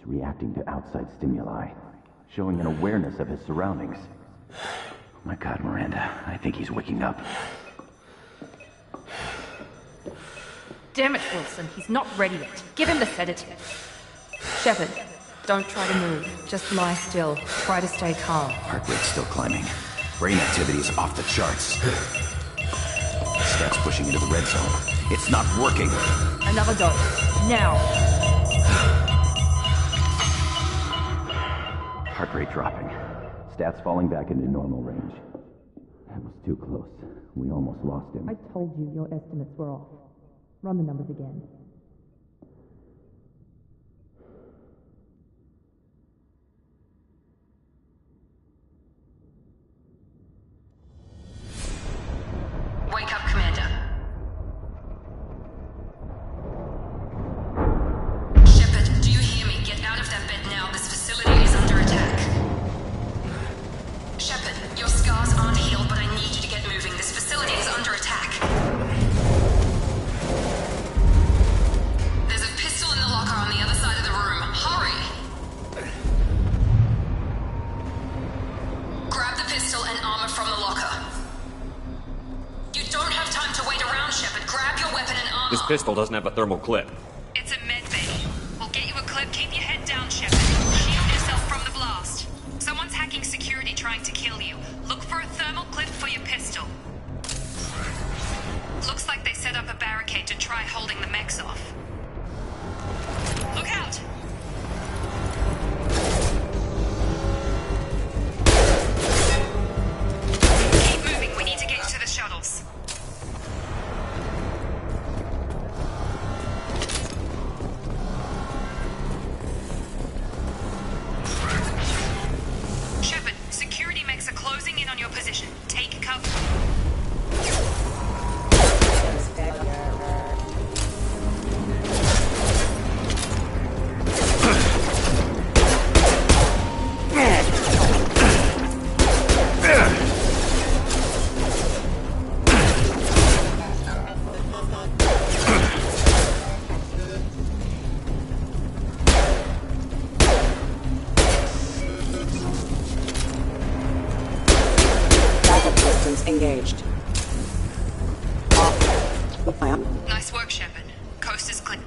reacting to outside stimuli, showing an awareness of his surroundings. Oh my God, Miranda, I think he's waking up. Damn it, Wilson, he's not ready yet. Give him the sedative. Shepard, don't try to move. Just lie still. Try to stay calm. Heart rate's still climbing. Brain activity is off the charts. Stats pushing into the red zone. It's not working. Another dose. Now. Heart rate dropping. Stats falling back into normal range. That was too close. We almost lost him. I told you your estimates were off. Run the numbers again. Wake up, Commander. Shepard, do you hear me? Get out of that bed now. This facility is under attack. Shepard, your scars aren't healed, but I need you to get moving. This facility is under attack. There's a pistol in the locker on the other side of the room. Hurry! Grab the pistol and armor from the locker. You don't have time to wait around, Shepard. Grab your weapon and armor. This pistol doesn't have a thermal clip. It's a med bay. We'll get you a clip. Keep your head down, Shepard. Shield yourself from the blast. Someone's hacking security trying to kill you. Look for a thermal clip for your pistol. Looks like they set up a barricade to try holding the mechs off. Look out! Keep moving. We need to get you to the shuttles. Shepard, security mechs are closing in on your position. Take cover. Engaged. Nice work, Shepard. Coast is clear.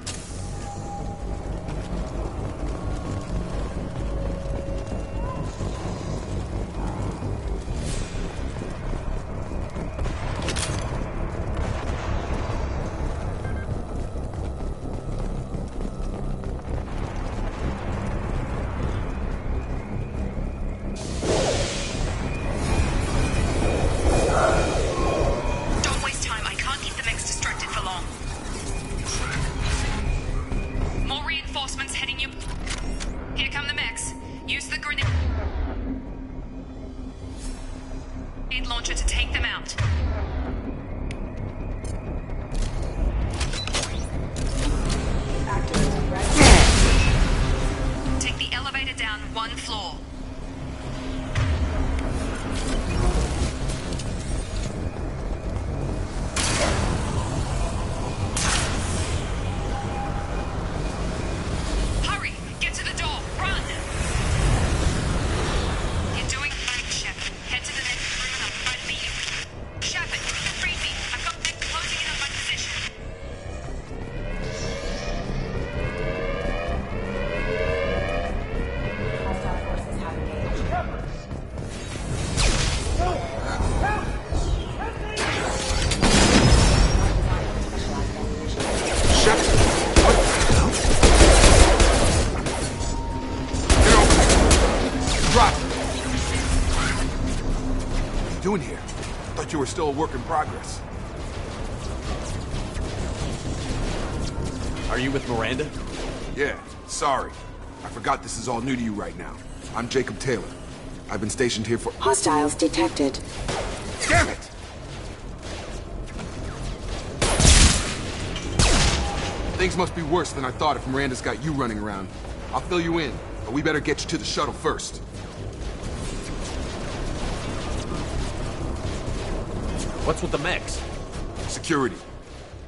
Don't waste time. I can't keep the mechs distracted for long. More reinforcements heading you. Here come the mechs. Use the grenade launcher to take them out. Take the elevator down one floor. Hurry! Get to the door! Run! You're doing fine, Shepard. Head to the next room and I'll try to meet you. Shepard, you can read me. I've got them closing in on my position. Hostile forces have engaged. Drop! What are you doing here? Thought you were still a work in progress. Are you with Miranda? Yeah, sorry. I forgot this is all new to you right now. I'm Jacob Taylor. I've been stationed here for— Hostiles detected. Damn it! Things must be worse than I thought if Miranda's got you running around. I'll fill you in, but we better get you to the shuttle first. What's with the mechs? Security.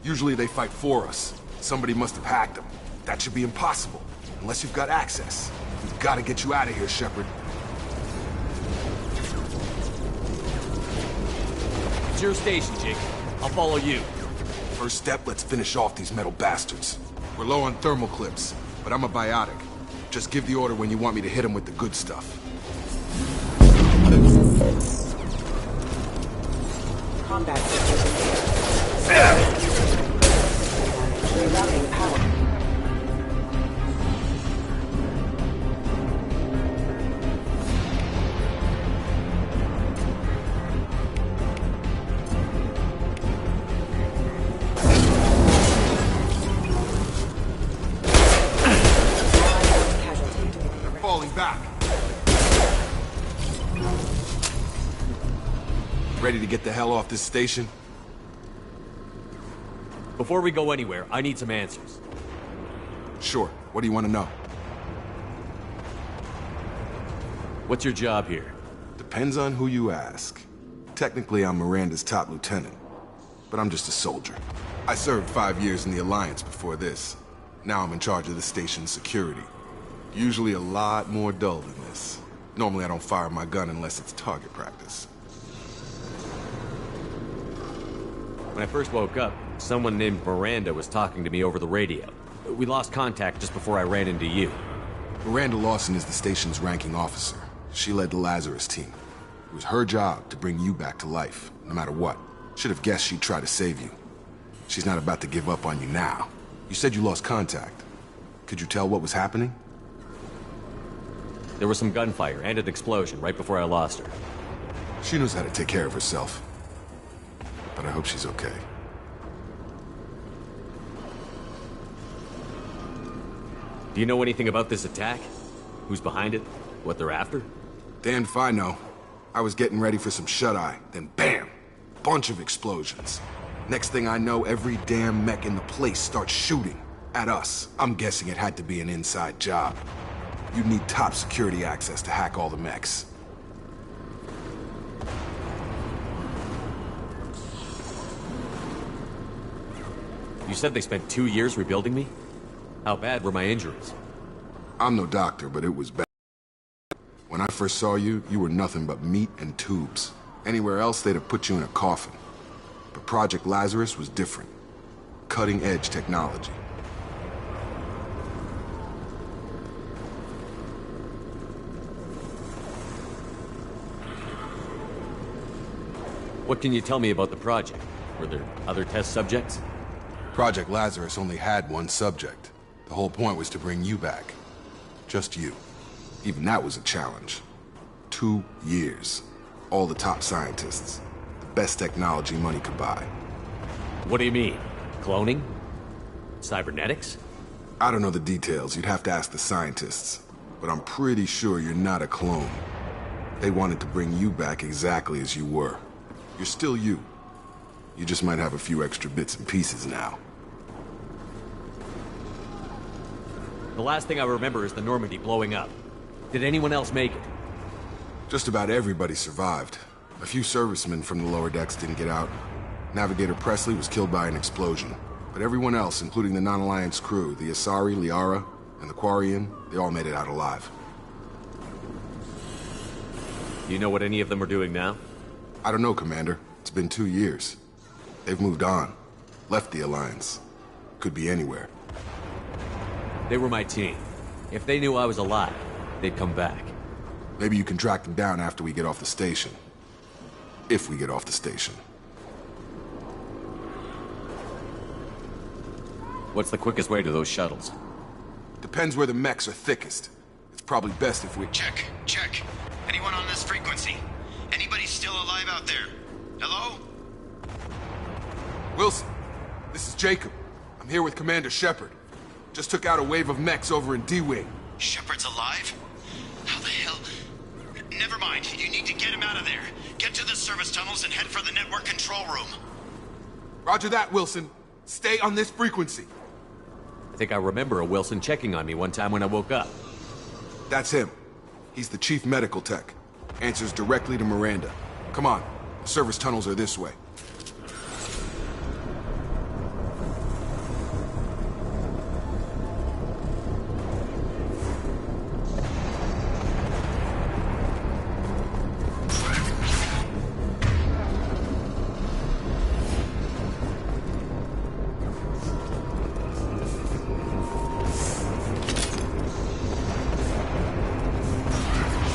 Usually they fight for us. Somebody must have hacked them. That should be impossible. unless you've got access. We've got to get you out of here, Shepard. It's your station, Jake. I'll follow you. First step, let's finish off these metal bastards. We're low on thermal clips, but I'm a biotic. Just give the order when you want me to hit them with the good stuff. Combat systems rerouting power. Falling back. Ready to get the hell off this station? Before we go anywhere, I need some answers. Sure. What do you want to know? What's your job here? Depends on who you ask. Technically, I'm Miranda's top lieutenant, but I'm just a soldier. I served 5 years in the Alliance before this. Now I'm in charge of the station's security. Usually a lot more dull than this. Normally I don't fire my gun unless it's target practice. When I first woke up, someone named Miranda was talking to me over the radio. We lost contact just before I ran into you. Miranda Lawson is the station's ranking officer. She led the Lazarus team. It was her job to bring you back to life, no matter what. Should have guessed she'd try to save you. She's not about to give up on you now. You said you lost contact. Could you tell what was happening? There was some gunfire and an explosion right before I lost her. She knows how to take care of herself. But I hope she's okay. Do you know anything about this attack? Who's behind it? What they're after? Damned if I know. I was getting ready for some shut-eye, then bam! Bunch of explosions. Next thing I know, every damn mech in the place starts shooting at us. I'm guessing it had to be an inside job. You'd need top security access to hack all the mechs. You said they spent 2 years rebuilding me? How bad were my injuries? I'm no doctor, but it was bad. When I first saw you, you were nothing but meat and tubes. Anywhere else, they'd have put you in a coffin. But Project Lazarus was different. Cutting-edge technology. What can you tell me about the project? Were there other test subjects? Project Lazarus only had one subject. The whole point was to bring you back. Just you. Even that was a challenge. 2 years. All the top scientists. The best technology money could buy. What do you mean? Cloning? Cybernetics? I don't know the details. You'd have to ask the scientists. But I'm pretty sure you're not a clone. They wanted to bring you back exactly as you were. You're still you. You just might have a few extra bits and pieces now. The last thing I remember is the Normandy blowing up. Did anyone else make it? Just about everybody survived. A few servicemen from the lower decks didn't get out. Navigator Presley was killed by an explosion. But everyone else, including the non-Alliance crew, the Asari, Liara, and the Quarian, they all made it out alive. Do you know what any of them are doing now? I don't know, Commander. It's been 2 years. They've moved on. Left the Alliance. Could be anywhere. They were my team. If they knew I was alive, they'd come back. Maybe you can track them down after we get off the station. If we get off the station. What's the quickest way to those shuttles? Depends where the mechs are thickest. It's probably best if we... Check. Anyone on this frequency? Anybody still alive out there? Hello? Wilson, this is Jacob. I'm here with Commander Shepard. Just took out a wave of mechs over in D-Wing. Shepard's alive? How the hell? Never mind. You need to get him out of there. Get to the service tunnels and head for the network control room. Roger that, Wilson. Stay on this frequency. I think I remember a Wilson checking on me one time when I woke up. That's him. He's the chief medical tech. Answers directly to Miranda. Come on. The service tunnels are this way.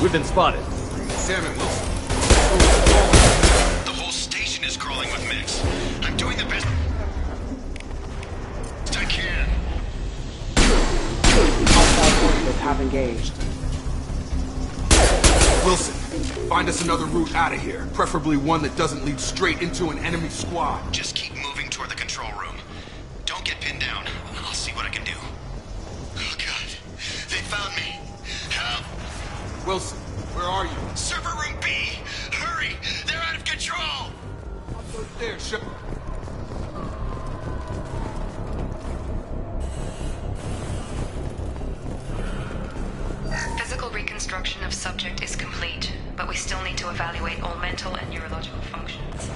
We've been spotted. Damn it, Wilson. The whole station is crawling with mix. I'm doing the best I can. Hostile forces have engaged. Wilson, find us another route out of here. Preferably one that doesn't lead straight into an enemy squad. Just keep moving toward the control room. Don't get pinned down. I'll see what I can do. Oh, God. They found me. Help! Wilson, where are you? Server room B! Hurry! They're out of control! There, Shepard. Physical reconstruction of subject is complete, but we still need to evaluate all mental and neurological functions.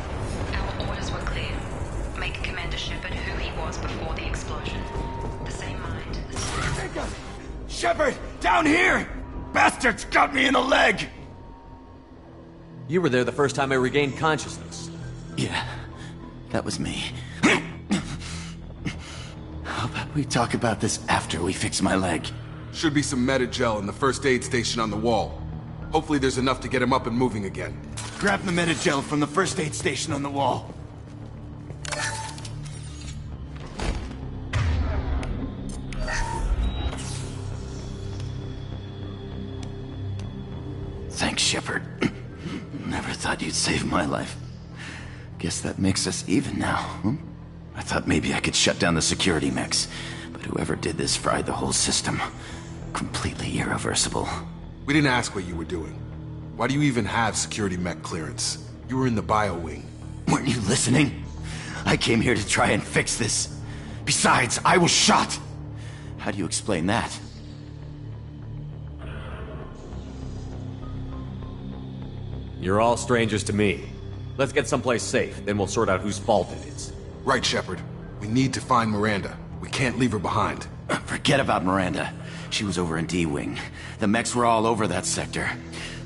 Our orders were clear. Make Commander Shepard who he was before the explosion. The same mind. Shepard, down here! Bastards got me in the leg! You were there the first time I regained consciousness. Yeah, that was me. How about we talk about this after we fix my leg? Should be some Medi-gel in the first aid station on the wall. Hopefully there's enough to get him up and moving again. Grab the Medi-gel from the first aid station on the wall. Thanks, Shepard. Never thought you'd save my life. Guess that makes us even now, huh? I thought maybe I could shut down the security mechs, but whoever did this fried the whole system. Completely irreversible. We didn't ask what you were doing. Why do you even have security mech clearance? You were in the bio wing. Weren't you listening? I came here to try and fix this. Besides, I was shot. How do you explain that? You're all strangers to me. Let's get someplace safe, then we'll sort out whose fault it is. Right, Shepard. We need to find Miranda. We can't leave her behind. Forget about Miranda. She was over in D-Wing. The mechs were all over that sector.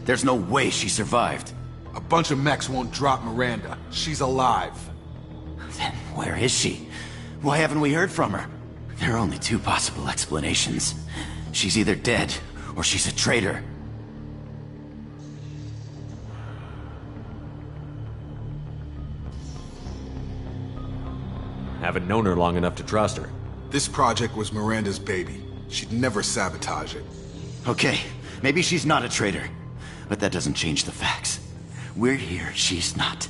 There's no way she survived. A bunch of mechs won't drop Miranda. She's alive. Then where is she? Why haven't we heard from her? There are only two possible explanations. She's either dead, or she's a traitor. Haven't known her long enough to trust her. This project was Miranda's baby. She'd never sabotage it. Okay, maybe she's not a traitor. But that doesn't change the facts. We're here, she's not.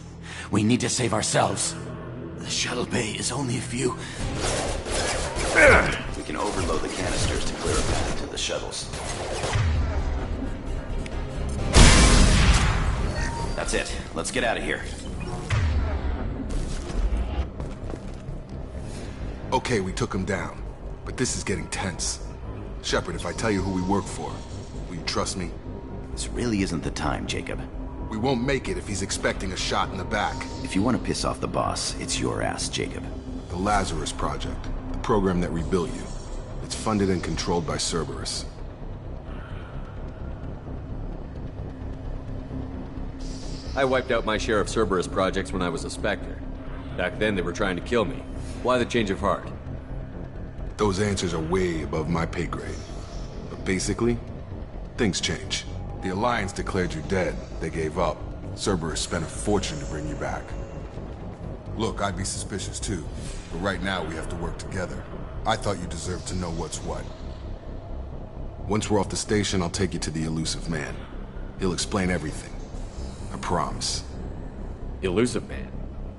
We need to save ourselves. The shuttle bay is only a few... We can overload the canisters to clear a path to the shuttles. That's it. Let's get out of here. Okay, we took him down. But this is getting tense. Shepard, if I tell you who we work for, will you trust me? This really isn't the time, Jacob. We won't make it if he's expecting a shot in the back. If you want to piss off the boss, it's your ass, Jacob. The Lazarus Project, the program that rebuilt you. It's funded and controlled by Cerberus. I wiped out my share of Cerberus projects when I was a Spectre. Back then, they were trying to kill me. Why the change of heart? Those answers are way above my pay grade. But basically, things change. The Alliance declared you dead. They gave up. Cerberus spent a fortune to bring you back. Look, I'd be suspicious too. But right now, we have to work together. I thought you deserved to know what's what. Once we're off the station, I'll take you to the Elusive Man. He'll explain everything. I promise. Elusive Man?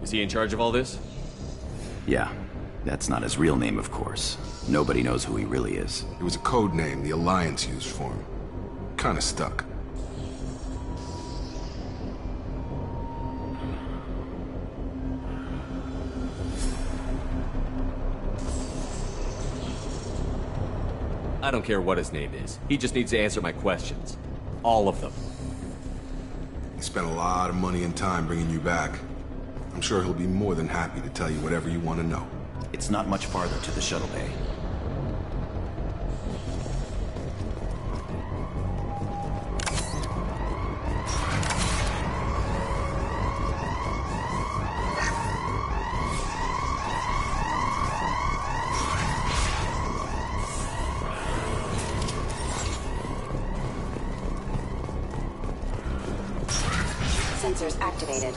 Is he in charge of all this? Yeah, that's not his real name, of course. Nobody knows who he really is. It was a code name the Alliance used for him. Kinda stuck. I don't care what his name is. He just needs to answer my questions. All of them. He spent a lot of money and time bringing you back. I'm sure he'll be more than happy to tell you whatever you want to know. It's not much farther to the shuttle bay. sensors activated.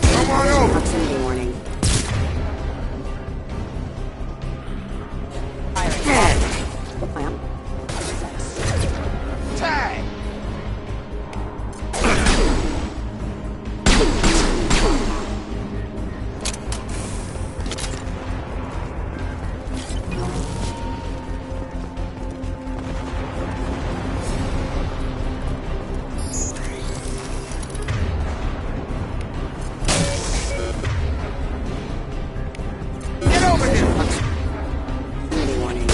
Come on over! Proximity warning. Firing. Tag! Proximity warning.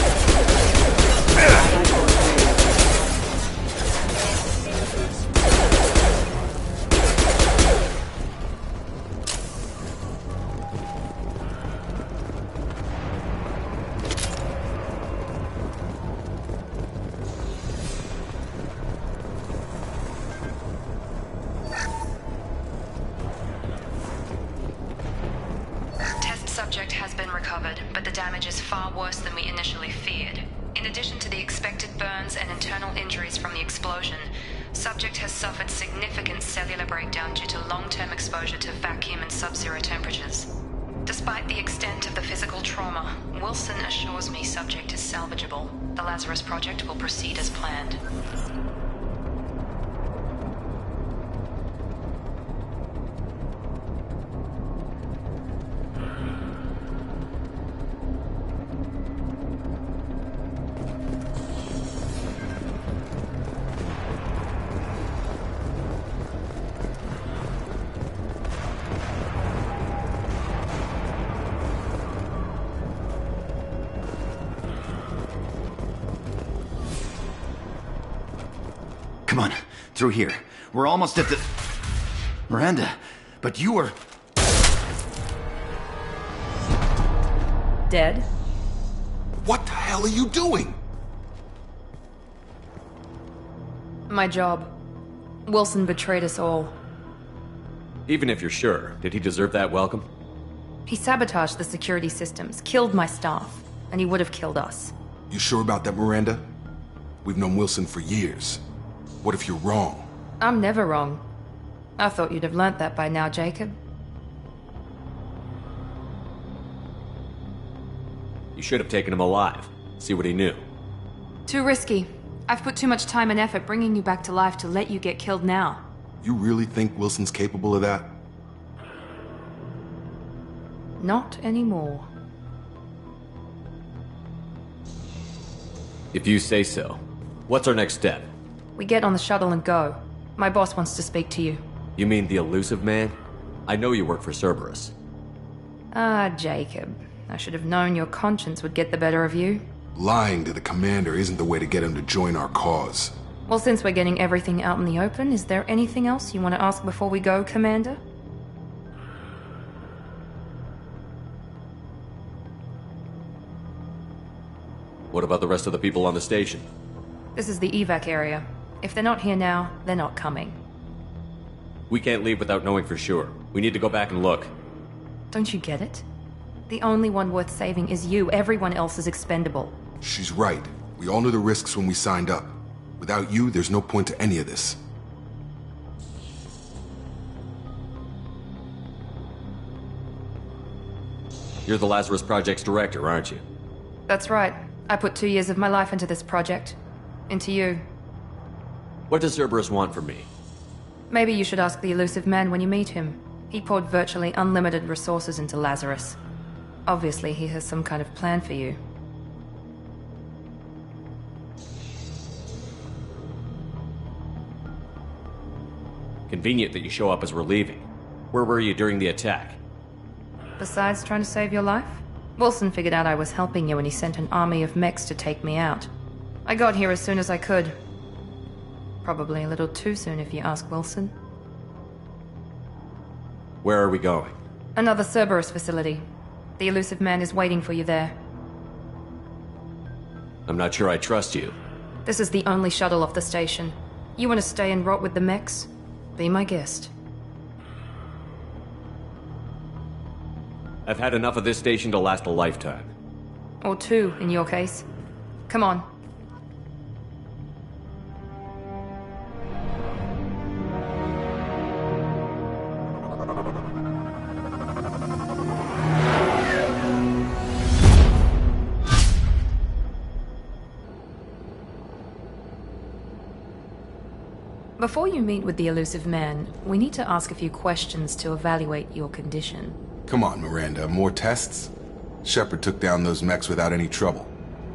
Test subject has been recovered, but the damage is far worse than we initially feared. In addition to the expected burns and internal injuries from the explosion, subject has suffered significant cellular breakdown due to long-term exposure to vacuum and sub-zero temperatures. Despite the extent of the physical trauma, Wilson assures me subject is salvageable. The Lazarus Project will proceed as planned. Come on, through here. We're almost at the... Miranda, but you were... Dead? What the hell are you doing? My job. Wilson betrayed us all. Even if you're sure, did he deserve that welcome? He sabotaged the security systems, killed my staff, and he would have killed us. You sure about that, Miranda? We've known Wilson for years. What if you're wrong? I'm never wrong. I thought you'd have learnt that by now, Jacob. You should have taken him alive. See what he knew. Too risky. I've put too much time and effort bringing you back to life to let you get killed now. You really think Wilson's capable of that? Not anymore. If you say so. What's our next step? We get on the shuttle and go. My boss wants to speak to you. You mean the elusive man? I know you work for Cerberus. Ah, Jacob. I should have known your conscience would get the better of you. Lying to the commander isn't the way to get him to join our cause. Well, since we're getting everything out in the open, is there anything else you want to ask before we go, Commander? What about the rest of the people on the station? This is the evac area. If they're not here now, they're not coming. We can't leave without knowing for sure. We need to go back and look. Don't you get it? The only one worth saving is you. Everyone else is expendable. She's right. We all knew the risks when we signed up. Without you, there's no point to any of this. You're the Lazarus Project's director, aren't you? That's right. I put 2 years of my life into this project. Into you. What does Cerberus want from me? Maybe you should ask the elusive man when you meet him. He poured virtually unlimited resources into Lazarus. Obviously, he has some kind of plan for you. Convenient that you show up as we're leaving. Where were you during the attack? Besides trying to save your life, Wilson figured out I was helping you when he sent an army of mechs to take me out. I got here as soon as I could. Probably a little too soon if you ask Wilson. Where are we going? Another Cerberus facility. The elusive man is waiting for you there. I'm not sure I trust you. This is the only shuttle off the station. You want to stay and rot with the mechs? Be my guest. I've had enough of this station to last a lifetime. Or 2, in your case. Come on. Before you meet with the elusive man, we need to ask a few questions to evaluate your condition. Come on, Miranda, more tests? Shepard took down those mechs without any trouble.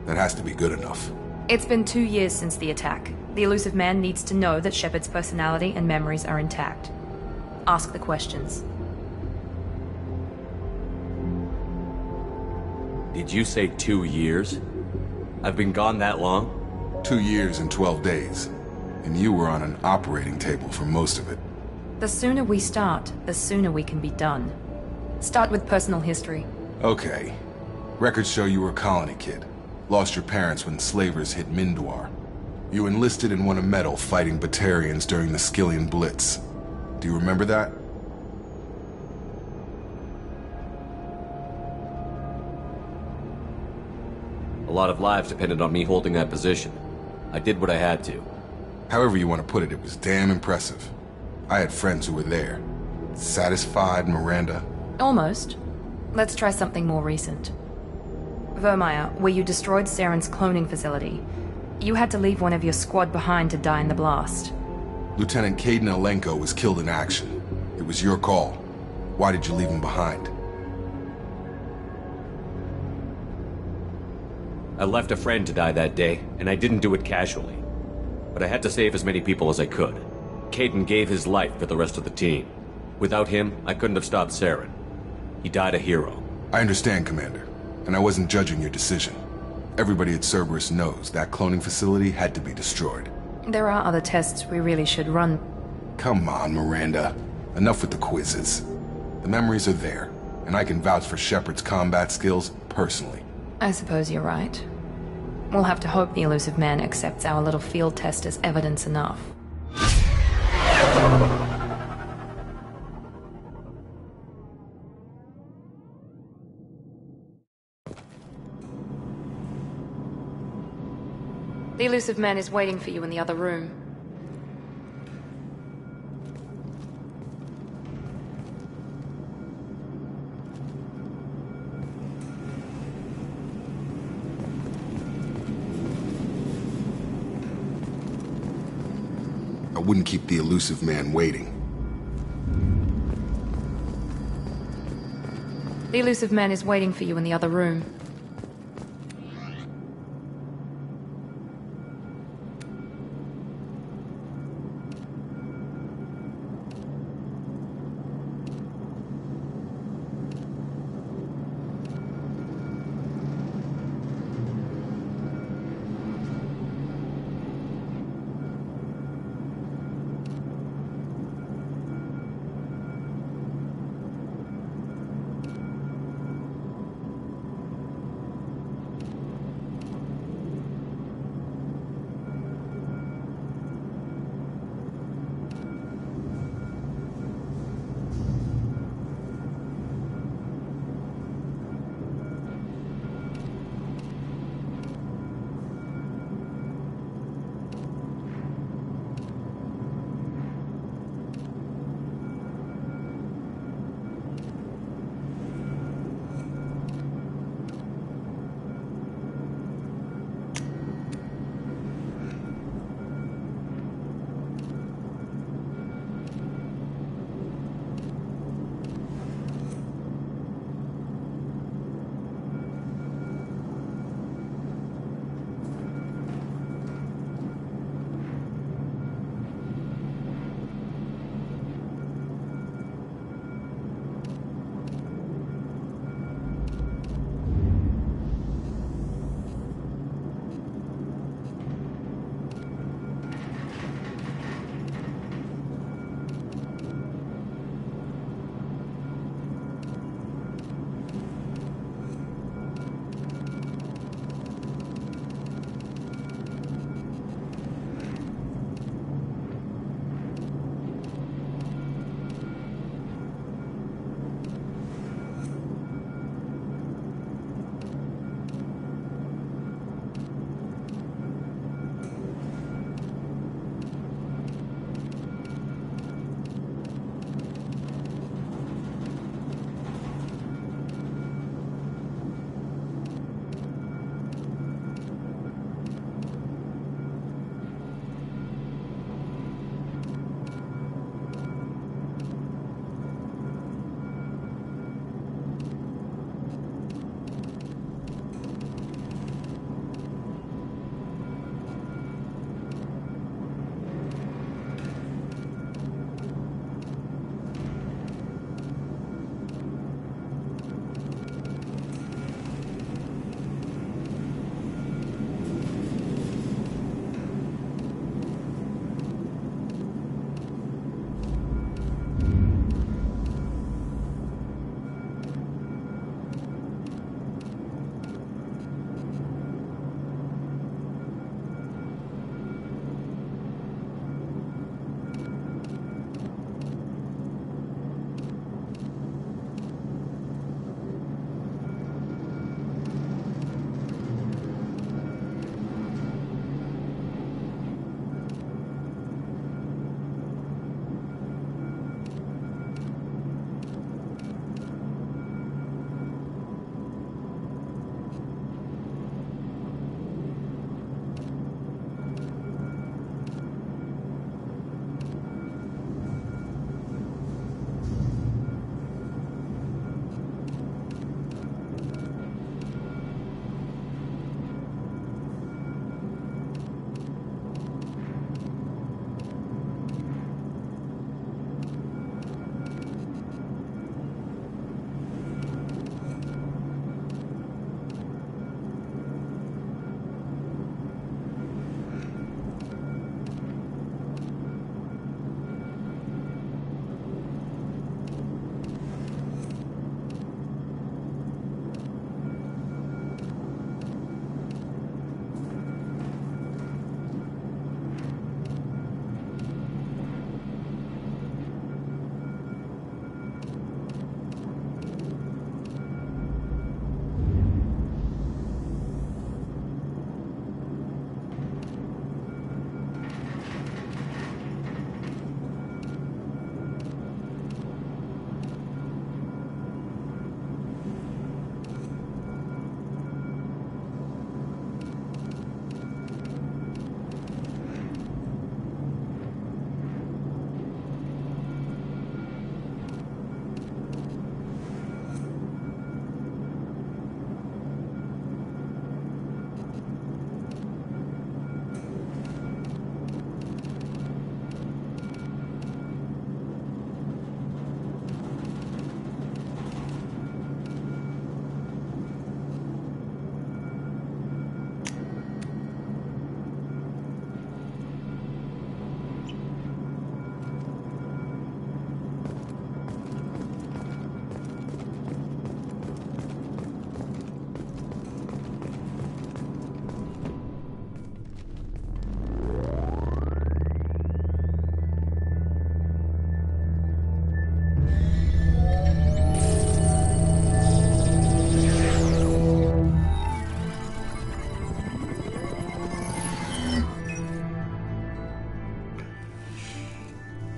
That has to be good enough. It's been 2 years since the attack. The elusive man needs to know that Shepard's personality and memories are intact. Ask the questions. Did you say 2 years? I've been gone that long? 2 years and 12 days. And you were on an operating table for most of it. The sooner we start, the sooner we can be done. Start with personal history. Okay. Records show you were a colony kid. Lost your parents when slavers hit Mindwar. You enlisted and won a medal fighting Batarians during the Skillian Blitz. Do you remember that? A lot of lives depended on me holding that position. I did what I had to. However you want to put it, it was damn impressive. I had friends who were there. Satisfied, Miranda? Almost. Let's try something more recent. Vermeer, where you destroyed Saren's cloning facility. You had to leave one of your squad behind to die in the blast. Lieutenant Kaidan Alenko was killed in action. It was your call. Why did you leave him behind? I left a friend to die that day, and I didn't do it casually. But I had to save as many people as I could. Kaidan gave his life for the rest of the team. Without him, I couldn't have stopped Saren. He died a hero. I understand, Commander, and I wasn't judging your decision. Everybody at Cerberus knows that cloning facility had to be destroyed. There are other tests we really should run. Come on, Miranda. Enough with the quizzes. The memories are there, and I can vouch for Shepard's combat skills personally. I suppose you're right. We'll have to hope the elusive man accepts our little field test as evidence enough. The elusive man is waiting for you in the other room. I wouldn't keep the elusive man waiting. The elusive man is waiting for you in the other room.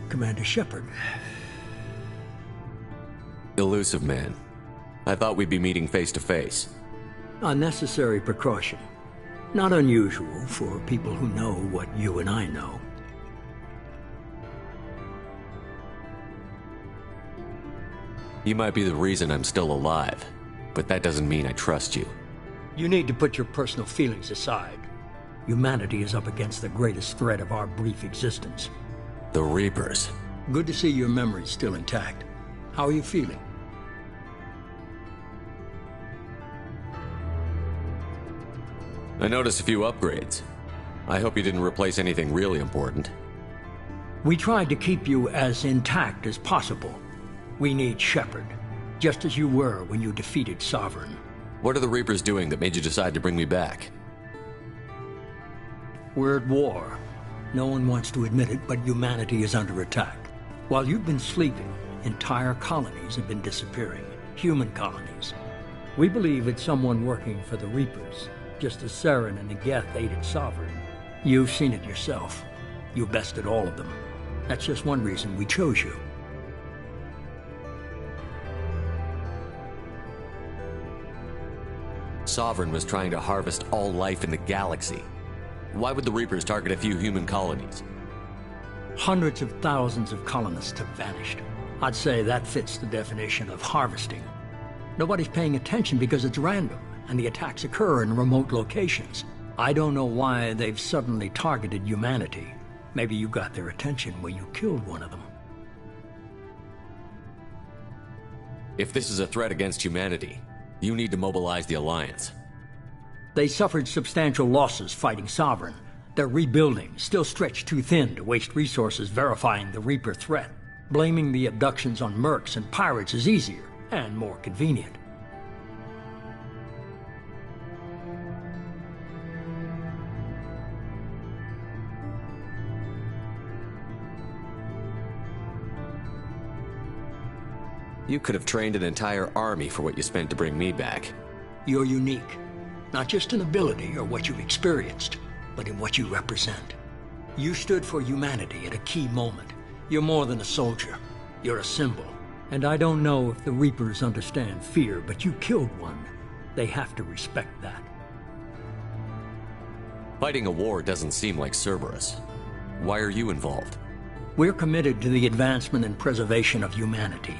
Commander Shepard. Elusive Man. I thought we'd be meeting face to face. A necessary precaution. Not unusual for people who know what you and I know. You might be the reason I'm still alive, but that doesn't mean I trust you. You need to put your personal feelings aside. Humanity is up against the greatest threat of our brief existence. The Reapers. Good to see your memory's still intact. How are you feeling? I noticed a few upgrades. I hope you didn't replace anything really important. We tried to keep you as intact as possible. We need Shepard, just as you were when you defeated Sovereign. What are the Reapers doing that made you decide to bring me back? We're at war. No one wants to admit it, but humanity is under attack. While you've been sleeping, entire colonies have been disappearing. Human colonies. We believe it's someone working for the Reapers, just as Saren and the Geth aided Sovereign. You've seen it yourself. You bested all of them. That's just one reason we chose you. Sovereign was trying to harvest all life in the galaxy. Why would the Reapers target a few human colonies? Hundreds of thousands of colonists have vanished. I'd say that fits the definition of harvesting. Nobody's paying attention because it's random, and the attacks occur in remote locations. I don't know why they've suddenly targeted humanity. Maybe you got their attention when you killed one of them. If this is a threat against humanity, you need to mobilize the Alliance. They suffered substantial losses fighting Sovereign. They're rebuilding, still stretched too thin to waste resources verifying the Reaper threat. Blaming the abductions on mercs and pirates is easier and more convenient. You could have trained an entire army for what you spent to bring me back. You're unique. Not just in ability or what you've experienced, but in what you represent. You stood for humanity at a key moment. You're more than a soldier. You're a symbol. And I don't know if the Reapers understand fear, but you killed one. They have to respect that. Fighting a war doesn't seem like Cerberus. Why are you involved? We're committed to the advancement and preservation of humanity.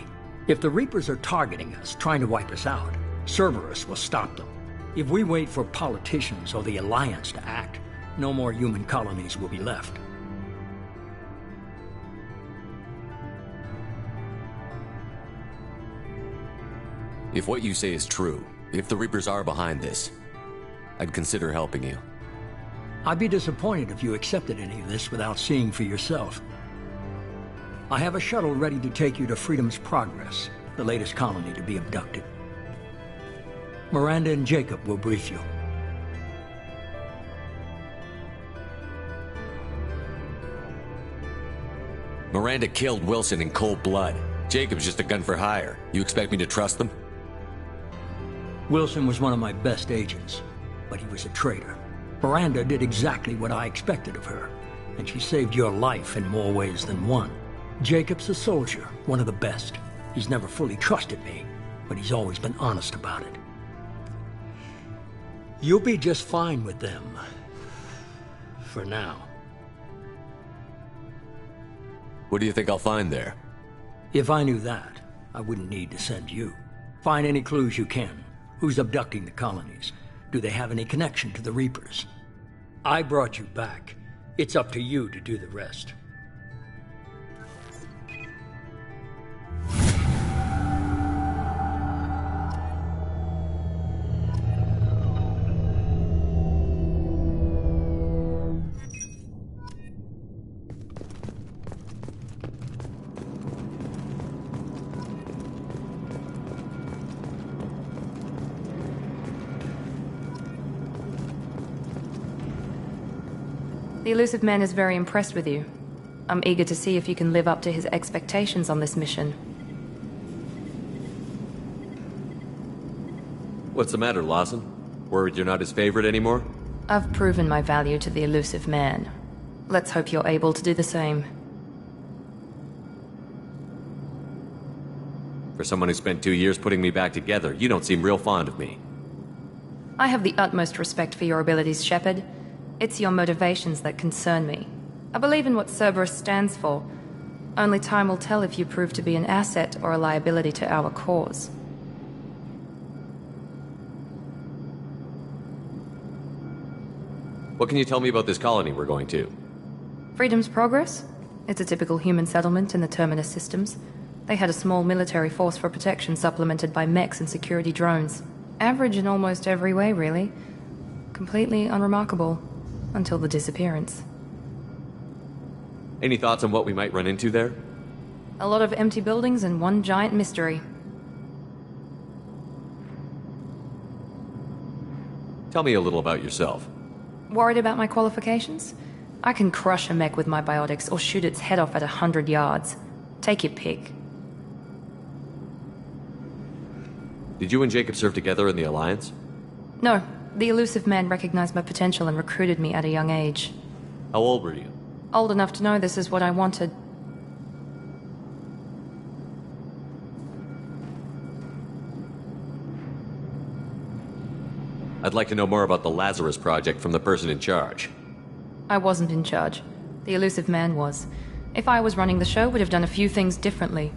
If the Reapers are targeting us, trying to wipe us out, Cerberus will stop them. If we wait for politicians or the Alliance to act, no more human colonies will be left. If what you say is true, if the Reapers are behind this, I'd consider helping you. I'd be disappointed if you accepted any of this without seeing for yourself. I have a shuttle ready to take you to Freedom's Progress, the latest colony to be abducted. Miranda and Jacob will brief you. Miranda killed Wilson in cold blood. Jacob's just a gun for hire. You expect me to trust them? Wilson was one of my best agents, but he was a traitor. Miranda did exactly what I expected of her, and she saved your life in more ways than one. Jacob's a soldier, one of the best. He's never fully trusted me, but he's always been honest about it. You'll be just fine with them. For now. What do you think I'll find there? If I knew that, I wouldn't need to send you. Find any clues you can. Who's abducting the colonies? Do they have any connection to the Reapers? I brought you back. It's up to you to do the rest. The Elusive Man is very impressed with you. I'm eager to see if you can live up to his expectations on this mission. What's the matter, Lawson? Worried you're not his favorite anymore? I've proven my value to the elusive man. Let's hope you're able to do the same. For someone who spent 2 years putting me back together, you don't seem real fond of me. I have the utmost respect for your abilities, Shepard. It's your motivations that concern me. I believe in what Cerberus stands for. Only time will tell if you prove to be an asset or a liability to our cause. What can you tell me about this colony we're going to? Freedom's Progress? It's a typical human settlement in the Terminus systems. They had a small military force for protection supplemented by mechs and security drones. Average in almost every way, really. Completely unremarkable. Until the disappearance. Any thoughts on what we might run into there? A lot of empty buildings and one giant mystery. Tell me a little about yourself. Worried about my qualifications? I can crush a mech with my biotics or shoot its head off at 100 yards. Take your pick. Did you and Jacob serve together in the Alliance? No. The elusive man recognized my potential and recruited me at a young age. How old were you? Old enough to know this is what I wanted. I'd like to know more about the Lazarus Project from the person in charge. I wasn't in charge. The elusive man was. If I was running the show, would have done a few things differently.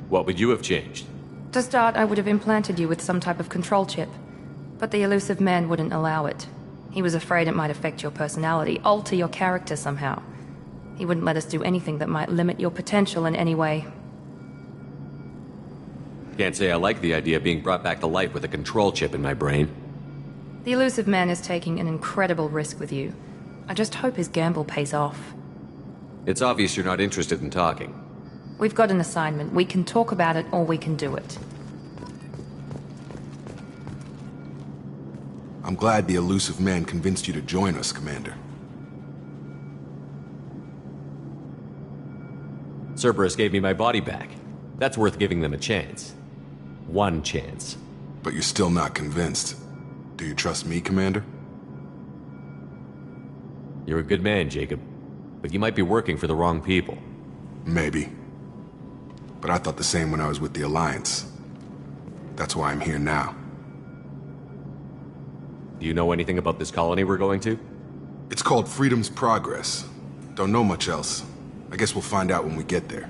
What would you have changed? To start, I would have implanted you with some type of control chip. But the elusive man wouldn't allow it. He was afraid it might affect your personality, alter your character somehow. He wouldn't let us do anything that might limit your potential in any way. Can't say I like the idea of being brought back to life with a control chip in my brain. The elusive man is taking an incredible risk with you. I just hope his gamble pays off. It's obvious you're not interested in talking. We've got an assignment. We can talk about it, or we can do it. I'm glad the elusive man convinced you to join us, Commander. Cerberus gave me my body back. That's worth giving them a chance. One chance. But you're still not convinced. Do you trust me, Commander? You're a good man, Jacob. But you might be working for the wrong people. Maybe. But I thought the same when I was with the Alliance. That's why I'm here now. Do you know anything about this colony we're going to? It's called Freedom's Progress. Don't know much else. I guess we'll find out when we get there.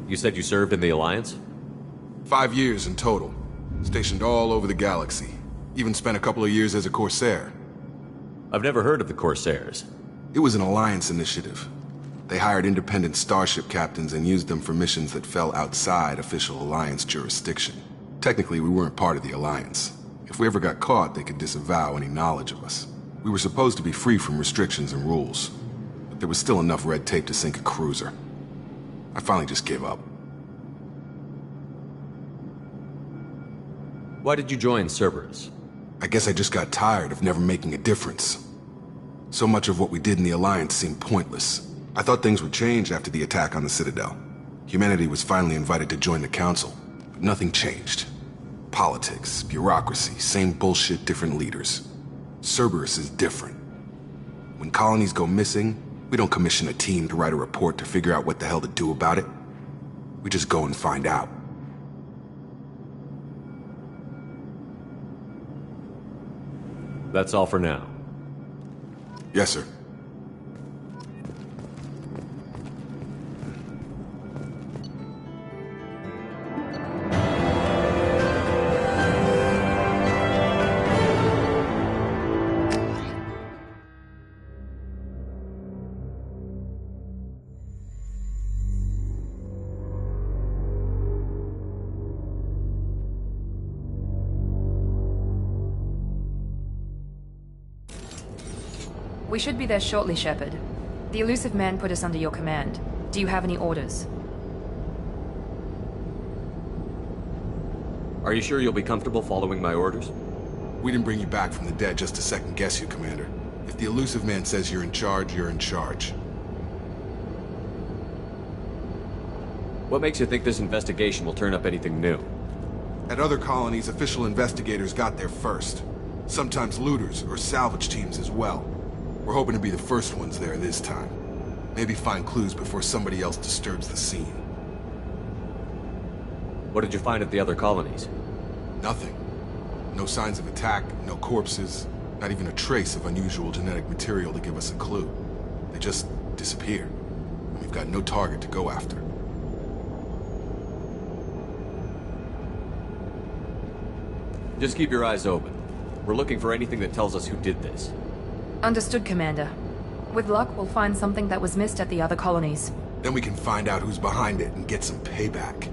You said you served in the Alliance? 5 years in total. Stationed all over the galaxy. Even spent a couple of years as a Corsair. I've never heard of the Corsairs. It was an Alliance initiative. They hired independent starship captains and used them for missions that fell outside official Alliance jurisdiction. Technically, we weren't part of the Alliance. If we ever got caught, they could disavow any knowledge of us. We were supposed to be free from restrictions and rules, but there was still enough red tape to sink a cruiser. I finally just gave up. Why did you join Cerberus? I guess I just got tired of never making a difference. So much of what we did in the Alliance seemed pointless. I thought things would change after the attack on the Citadel. Humanity was finally invited to join the Council, but nothing changed. Politics, bureaucracy, same bullshit, different leaders. Cerberus is different. When colonies go missing, we don't commission a team to write a report to figure out what the hell to do about it. We just go and find out. That's all for now. Yes, sir. We should be there shortly, Shepard. The elusive man put us under your command. Do you have any orders? Are you sure you'll be comfortable following my orders? We didn't bring you back from the dead just to second guess you, Commander. If the elusive man says you're in charge, you're in charge. What makes you think this investigation will turn up anything new? At other colonies, official investigators got there first. Sometimes looters or salvage teams as well. We're hoping to be the first ones there this time. Maybe find clues before somebody else disturbs the scene. What did you find at the other colonies? Nothing. No signs of attack, no corpses, not even a trace of unusual genetic material to give us a clue. They just disappeared. And we've got no target to go after. Just keep your eyes open. We're looking for anything that tells us who did this. Understood, Commander. With luck, we'll find something that was missed at the other colonies. Then we can find out who's behind it and get some payback.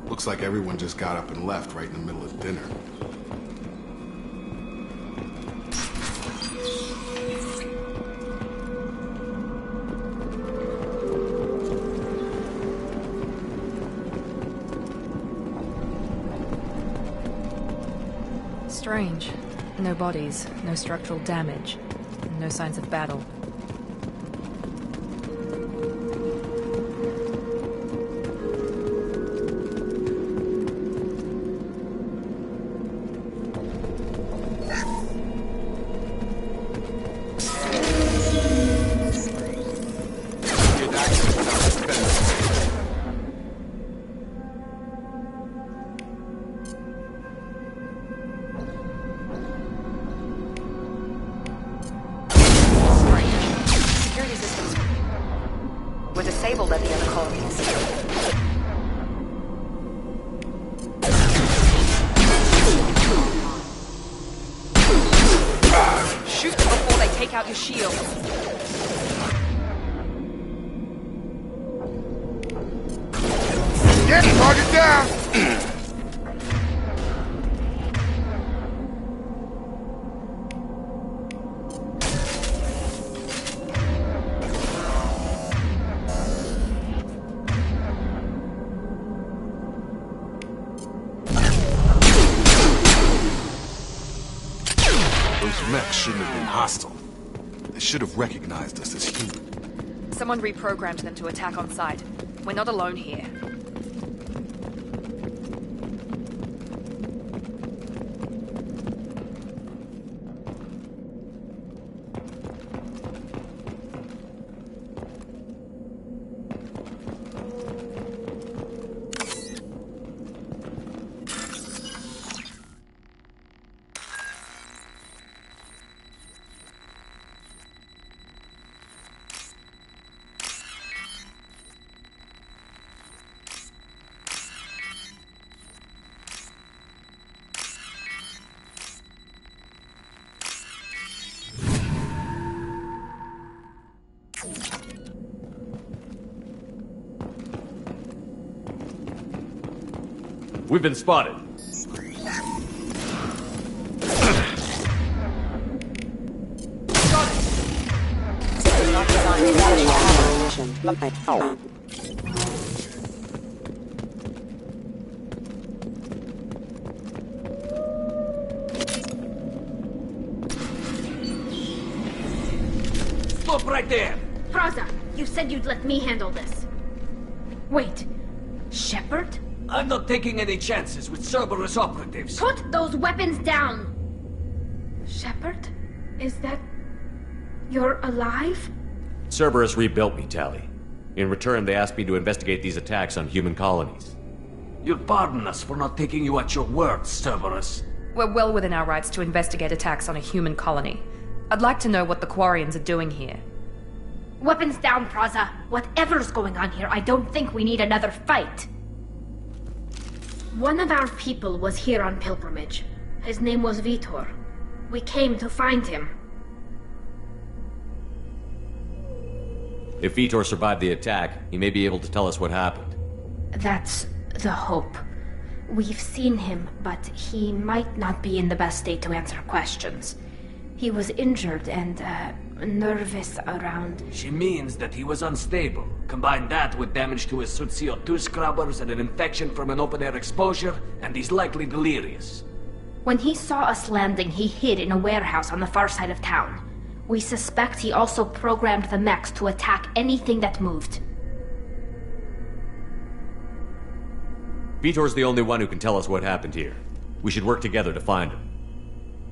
Looks like everyone just got up and left right in the middle of dinner. Strange. No bodies, no structural damage, and no signs of battle. Disabled at the other colonies. Shoot them before they take out your shield. Get it, target down! Those mechs shouldn't have been hostile. They should have recognized us as human. Someone reprogrammed them to attack on sight. We're not alone here. We've been spotted. Stop right there! Praza, you said you'd let me handle this. Wait, Shepard? I'm not taking any chances with Cerberus operatives. Put those weapons down! Shepard? Is that... you're alive? Cerberus rebuilt me, Tali. In return, they asked me to investigate these attacks on human colonies. You'll pardon us for not taking you at your word, Cerberus. We're well within our rights to investigate attacks on a human colony. I'd like to know what the Quarians are doing here. Weapons down, Praza. Whatever's going on here, I don't think we need another fight. One of our people was here on pilgrimage. His name was Vitor. We came to find him. If Vitor survived the attack, he may be able to tell us what happened. That's the hope. We've seen him, but he might not be in the best state to answer questions. He was injured and, nervous around... She means that he was unstable. Combine that with damage to his suit CO2 scrubbers and an infection from an open-air exposure, and he's likely delirious. When he saw us landing, he hid in a warehouse on the far side of town. We suspect he also programmed the mechs to attack anything that moved. Vitor's the only one who can tell us what happened here. We should work together to find him.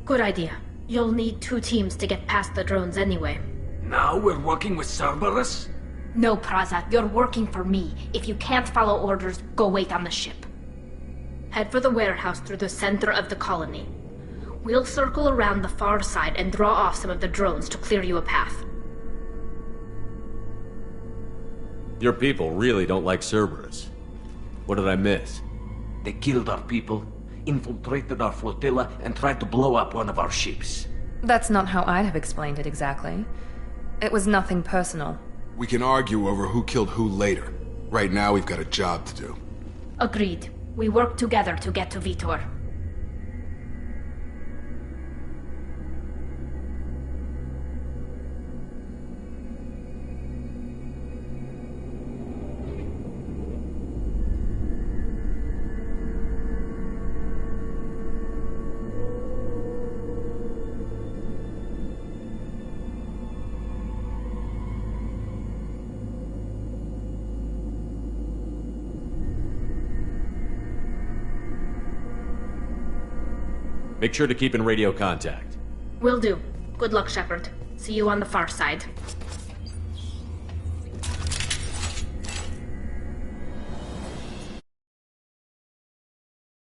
Good idea. You'll need 2 teams to get past the drones anyway. Now we're working with Cerberus? No, Praza, you're working for me. If you can't follow orders, go wait on the ship. Head for the warehouse through the center of the colony. We'll circle around the far side and draw off some of the drones to clear you a path. Your people really don't like Cerberus. What did I miss? They killed our people, infiltrated our flotilla, and tried to blow up one of our ships. That's not how I'd have explained it exactly. It was nothing personal. We can argue over who killed who later. Right now, we've got a job to do. Agreed. We work together to get to Vitor. Make sure to keep in radio contact. Will do. Good luck, Shepard. See you on the far side.